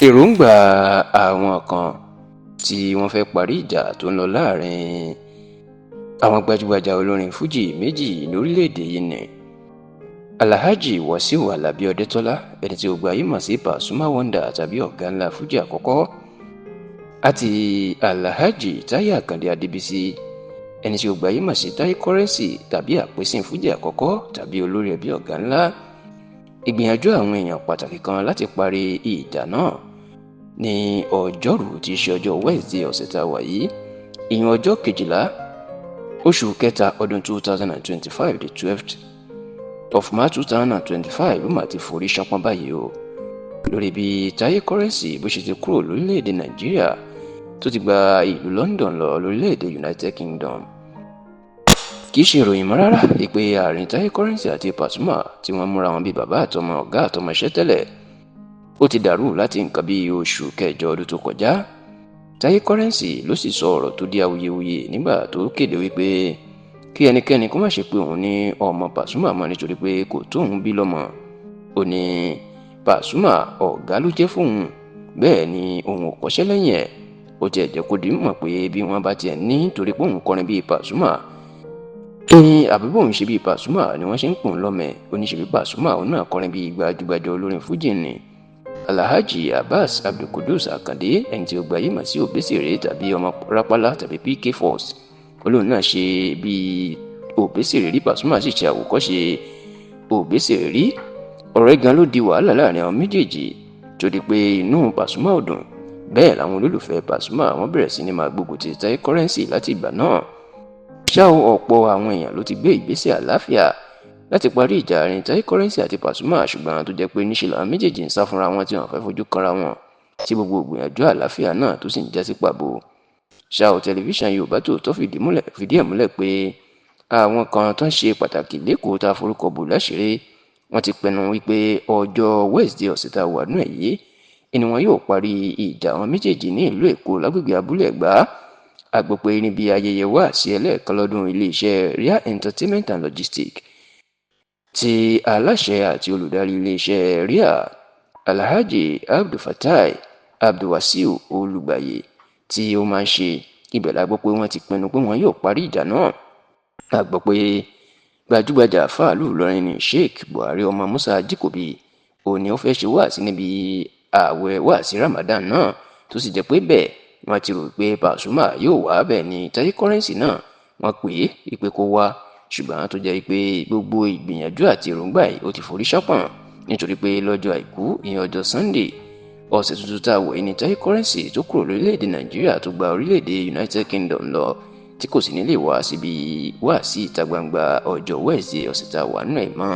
èròǹgbà àwọn kan tí wọ́n fẹ́ parí ìjà tó ń lọ láàrin àwọn gbajúgbajà olórin fújì méjì lórílẹ̀‐èdè yìí ni Alhaji Wasiu Alabi Ọdẹ́tọ́lá, ẹni tí ó gbayé mọ̀ sí Pasuma Wonder tàbí ọ̀gá ńlá fújì àkọ́kọ́, àti Alhaji Táyé Àkàndé Adébísí, ẹni tí ó gbayé mọ̀ sí Táyé Currency tàbí àpèsìn fújì àkọ́kọ́ tàbí olórí ẹbí ọ̀gá ńlá. Ìgbìyànjú àwọn èèyàn pàtàkì kan láti parí ìjà náà ní ọjọ́rú tí í ṣe ọjọ́ Wednesday ọ̀sẹ̀ tá a wà yìí, ìyẹn ọjọ́ 12 oṣù kẹta ọdún 2025, the 12th of March 2025 ló máa ti forí ṣánpọ́n báyìí o lórí bí Táyé Currency bó ṣe ti kúrò lórílẹ̀‐èdè Nàìjíríà tó ti gba ìlú London lọ lórílẹ̀‐èdè United Kingdom. Kì í ṣe ìròyìn mọ́ rárá pé àárín Táyé Currency àti Pasuma tí wọ́n múra wọn bí bàbá àtọmọ, ọ̀gá àtọmọṣẹ́ tẹ́lẹ̀, ó ti dàrú láti nǹkan bí oṣù kẹjọ ọdún tó kọjá. Táyé Currency ló sì sọ ọ̀rọ̀ tó di awuyewuye nígbà tó kéde wípé kí ẹnikẹ́ni kó má ṣe pé òun ní ọmọ Pasuma mọ́ nítorí pé kò tó òun bí lọ́mọ. Ó ní Pasuma ọ̀gá ló jẹ́ fóun, bẹ́ẹ̀ ni òun ò kọ́ṣẹ́ lẹ́yìn ẹ̀. Ó tiẹ̀ jẹ́ kó di mọ̀ pé bí wọ́n bá tiẹ̀ ní torí pé òun kọrin bíi Pasuma ní àbúrò òun ṣe bíi Pasuma ni wọ́n ṣe ń pòun lọ́mẹ. Oníṣẹ́ bíi Pasuma òun náà kọrin bíi gbajúgbajà olórin fújì ni Alhaji Abbas Abdulkudus Akande, ẹni tí ó gbayé mọ̀ sí Obesere tàbí ọmọ Rápálá tàbí PK Force. Olóhùn náà ṣe bíi Obesere rí, Pasuma sì ṣe àwòkọ́ṣe Obesere rí. Ọ̀rọ̀ gan ló di wàhálà láàrin àwọn méjèèjì tó di pé inú Pasuma ò dùn. Bẹ́ẹ̀ làwọn olólùfẹ́ Pasuma wọ́n bẹ̀rẹ̀ sí ní máa gbógun ti Táyé Currency láti ìgbà náà. Ṣá o, ọ̀pọ̀ àwọn èèyàn ló ti gbé ìgbésẹ̀ àlàáfíà láti parí ìjà àárín Táyé Currency àti Pasuma, ṣùgbọ́n tó jẹ́ pé níṣe làwọn méjèèjì ń sá fúnra wọn tí wọ́n fẹ́ fojú kanra wọn, tí gbogbo ìgbìyànjú àlàáfíà náà tó sì ń já sí pàbó. Ṣá o, tẹlifíṣàn Yorùbá Tòótọ́ fìdí ẹ̀ múlẹ̀ pé àwọn kan tó ń ṣe pàtàkì lẹ́kọ̀ọ́ tá a forúkọ bò láṣìírí, wọ́n ti pinnu wípé ọjọ́ Wednesday ọ̀sẹ̀ tá a wà nínú èyí ni wọn yóò parí ìjà àwọn méjèèjì ní ìlú Èkó lágbègbè Abúlé Ẹ̀gbá. A gbọ́ pé níbi ayẹyẹ wáàsí ẹlẹ́ẹ̀kan lọ́dún iléeṣẹ́ Ria Entertainment and Logistics tí aláṣẹ àti olùdarí iléeṣẹ́ Ria Alhaji Abdulfatai Abdulwasiu Olùgbàyè tí ó máa ń ṣe, ibẹ̀ la gbọ́ pé wọ́n ti pinnu pé wọn yóò parí ìjà náà. A gbọ́ pé gbajúgbajà fáàlù Ìlọrin ní Sheikh Buhari ọmọ Musa Jikobi òun ni ó fẹ́ ṣe wáàsí níbi ààwẹ̀ wáàsí Ramadan náà, tó sì jẹ́ pé bẹ́ẹ̀ wọ́n ti rò pé Pasuma yóò wá, bẹ́ẹ̀ ni Táyé Currency náà wọ́n pè é pé kó wá, ṣùgbọ́n tó jẹ́ pé gbogbo ìgbìyànjú àti èròǹgbà yìí ó ti forí ṣánpọ́n nítorí pé lọ́jọ́ àìkú ìyẹn ọjọ́ Sunday ọ̀sẹ̀ tuntun tá a wọ̀ ní Táyé Currency tó kúrò lórílẹ̀‐èdè Nàìjíríà tó gba orílẹ̀‐èdè United Kingdom lọ, tí kò sì ní lè wá síbi wáàsí ìta gbangba ọjọ́ Wednesday ọ̀sẹ̀ tá a wà nínú ẹ̀ mọ́.